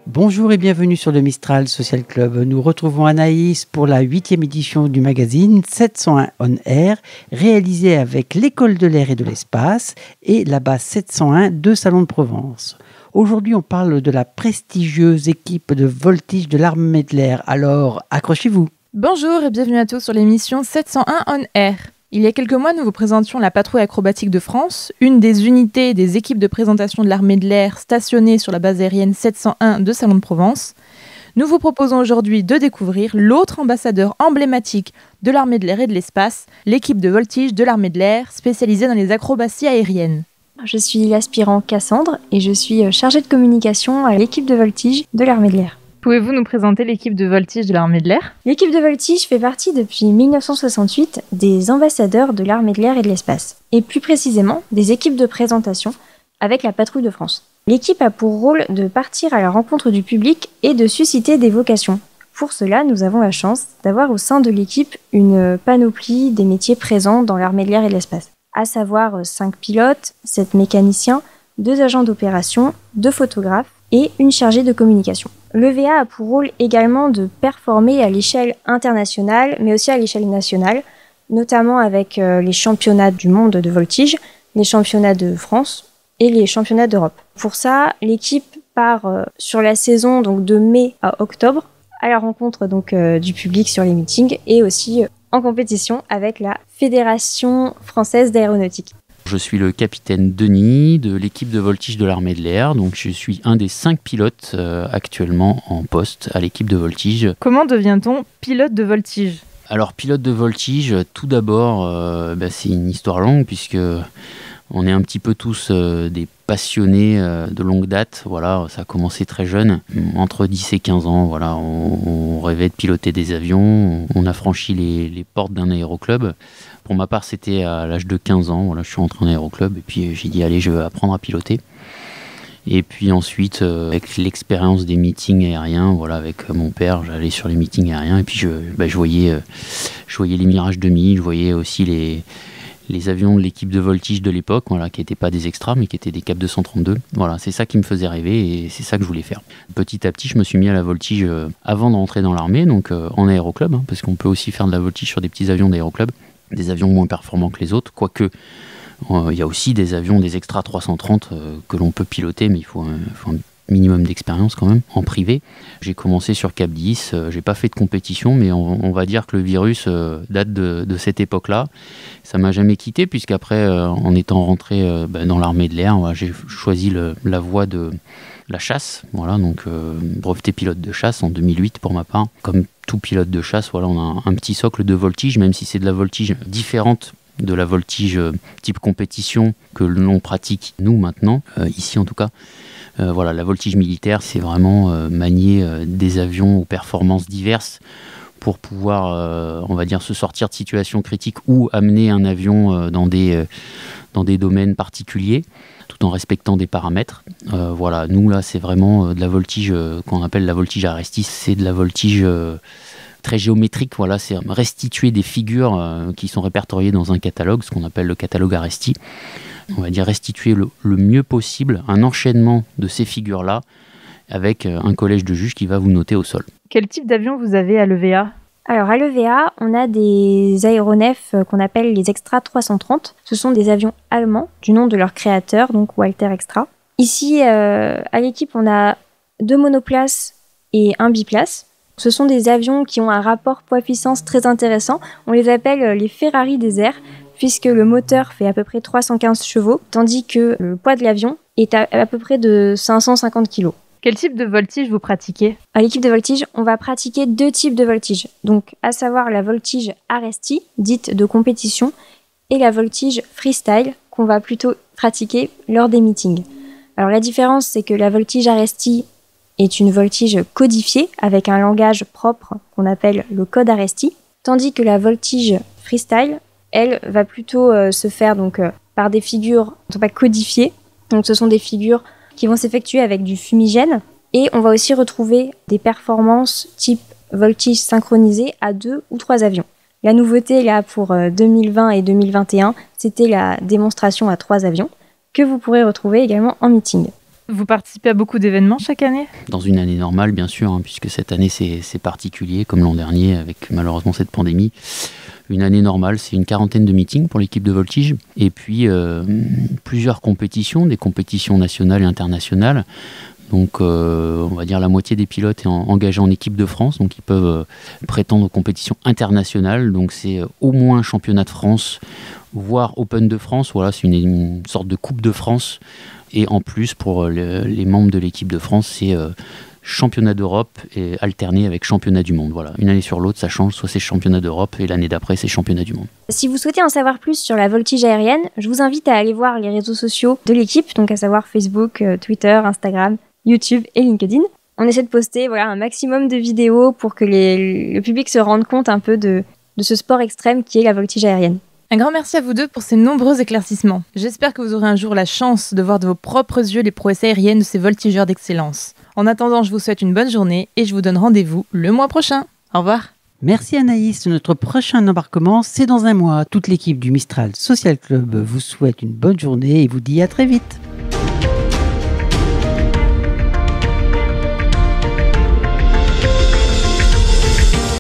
Bonjour et bienvenue sur le Mistral Social Club. Nous retrouvons Anaïs pour la 8e édition du magazine 701 On Air, réalisé avec l'École de l'air et de l'espace et la base 701 de Salon de Provence. Aujourd'hui, on parle de la prestigieuse équipe de voltige de l'armée de l'air. Alors, accrochez-vous. Bonjour et bienvenue à tous sur l'émission 701 On Air. Il y a quelques mois, nous vous présentions la Patrouille acrobatique de France, une des unités des équipes de présentation de l'armée de l'air stationnées sur la base aérienne 701 de Salon de Provence. Nous vous proposons aujourd'hui de découvrir l'autre ambassadeur emblématique de l'armée de l'air et de l'espace, l'équipe de voltige de l'armée de l'air spécialisée dans les acrobaties aériennes. Je suis l'aspirant Cassandre et je suis chargée de communication à l'équipe de voltige de l'armée de l'air. Pouvez-vous nous présenter l'équipe de voltige de l'armée de l'air ? L'équipe de voltige fait partie depuis 1968 des ambassadeurs de l'armée de l'air et de l'espace, et plus précisément des équipes de présentation avec la Patrouille de France. L'équipe a pour rôle de partir à la rencontre du public et de susciter des vocations. Pour cela, nous avons la chance d'avoir au sein de l'équipe une panoplie des métiers présents dans l'armée de l'air et de l'espace, à savoir 5 pilotes, 7 mécaniciens, 2 agents d'opération, 2 photographes et une chargée de communication. L'EVA a pour rôle également de performer à l'échelle internationale, mais aussi à l'échelle nationale, notamment avec les championnats du monde de voltige, les championnats de France et les championnats d'Europe. Pour ça, l'équipe part sur la saison donc de mai à octobre, à la rencontre donc du public sur les meetings et aussi en compétition avec la Fédération française d'aéronautique. Je suis le capitaine Denis de l'équipe de voltige de l'armée de l'air, donc je suis un des 5 pilotes actuellement en poste à l'équipe de voltige. Comment devient-on pilote de voltige ? Alors pilote de voltige, tout d'abord, c'est une histoire longue puisque on est un petit peu tous des passionnés de longue date. Voilà, ça a commencé très jeune, entre 10 et 15 ans. Voilà, on rêvait de piloter des avions, on a franchi les portes d'un aéroclub. Pour ma part, c'était à l'âge de 15 ans. Voilà, je suis rentré en aéroclub et puis j'ai dit allez, je vais apprendre à piloter. Et puis ensuite, avec l'expérience des meetings aériens, voilà, avec mon père, j'allais sur les meetings aériens et puis je voyais les Mirage 2000, je voyais aussi les avions de l'équipe de voltige de l'époque, voilà, qui n'étaient pas des extras, mais qui étaient des Cap 232. Voilà, c'est ça qui me faisait rêver et c'est ça que je voulais faire. Petit à petit, je me suis mis à la voltige avant de rentrer dans l'armée, donc en aéroclub, parce qu'on peut aussi faire de la voltige sur des petits avions d'aéroclub, des avions moins performants que les autres, quoique il y a aussi des avions, des Extra 330 que l'on peut piloter, mais il faut un minimum d'expérience quand même, en privé. J'ai commencé sur Cap 10, j'ai pas fait de compétition, mais on va dire que le virus date de cette époque-là. Ça m'a jamais quitté, puisqu'après, en étant rentré dans l'armée de l'air, j'ai choisi la voie de la chasse, voilà, donc breveté pilote de chasse en 2008 pour ma part. Comme tout pilote de chasse, voilà, on a un petit socle de voltige, même si c'est de la voltige différente de la voltige type compétition que l'on pratique nous maintenant, ici en tout cas. Voilà, la voltige militaire, c'est vraiment manier des avions aux performances diverses pour pouvoir, on va dire, se sortir de situations critiques ou amener un avion dans des domaines particuliers, tout en respectant des paramètres. Voilà, nous là, c'est vraiment de la voltige qu'on appelle la voltige Aresti. C'est de la voltige très géométrique. Voilà, c'est restituer des figures qui sont répertoriées dans un catalogue, ce qu'on appelle le catalogue Aresti. On va dire restituer le mieux possible un enchaînement de ces figures-là avec un collège de juges qui va vous noter au sol. Quel type d'avion vous avez à l'EVA ? Alors à l'EVA, on a des aéronefs qu'on appelle les Extra 330. Ce sont des avions allemands du nom de leur créateur, donc Walter Extra. Ici, à l'équipe, on a 2 monoplaces et 1 biplace. Ce sont des avions qui ont un rapport poids-puissance très intéressant. On les appelle les Ferrari des airs, puisque le moteur fait à peu près 315 chevaux, tandis que le poids de l'avion est à peu près de 550 kg. Quel type de voltige vous pratiquez ? À l'équipe de voltige, on va pratiquer 2 types de voltige, donc à savoir la voltige Aresti, dite de compétition, et la voltige freestyle, qu'on va plutôt pratiquer lors des meetings. Alors la différence, c'est que la voltige Aresti est une voltige codifiée, avec un langage propre qu'on appelle le code Aresti, tandis que la voltige freestyle, elle, va plutôt se faire donc, par des figures ne sont pas codifiées, donc ce sont des figures qui vont s'effectuer avec du fumigène. Et on va aussi retrouver des performances type voltige synchronisée à 2 ou 3 avions. La nouveauté là pour 2020 et 2021, c'était la démonstration à 3 avions que vous pourrez retrouver également en meeting. Vous participez à beaucoup d'événements chaque année ? Dans une année normale, bien sûr, hein, puisque cette année c'est particulier, comme l'an dernier, avec malheureusement cette pandémie. Une année normale, c'est une 40aine de meetings pour l'équipe de voltige, et puis plusieurs compétitions, des compétitions nationales et internationales. Donc on va dire la moitié des pilotes est engagée en équipe de France, donc ils peuvent prétendre aux compétitions internationales. Donc c'est au moins championnat de France, voire Open de France. Voilà, c'est une sorte de Coupe de France. Et en plus, pour les membres de l'équipe de France, c'est championnat d'Europe et alterné avec championnat du monde. Voilà, une année sur l'autre, ça change. Soit c'est championnat d'Europe et l'année d'après, c'est championnat du monde. Si vous souhaitez en savoir plus sur la voltige aérienne, je vous invite à aller voir les réseaux sociaux de l'équipe, donc à savoir Facebook, Twitter, Instagram, YouTube et LinkedIn. On essaie de poster un maximum de vidéos pour que le public se rende compte un peu de ce sport extrême qui est la voltige aérienne. Un grand merci à vous deux pour ces nombreux éclaircissements. J'espère que vous aurez un jour la chance de voir de vos propres yeux les prouesses aériennes de ces voltigeurs d'excellence. En attendant, je vous souhaite une bonne journée et je vous donne rendez-vous le mois prochain. Au revoir. Merci Anaïs. Notre prochain embarquement, c'est dans un mois. Toute l'équipe du Mistral Social Club vous souhaite une bonne journée et vous dit à très vite.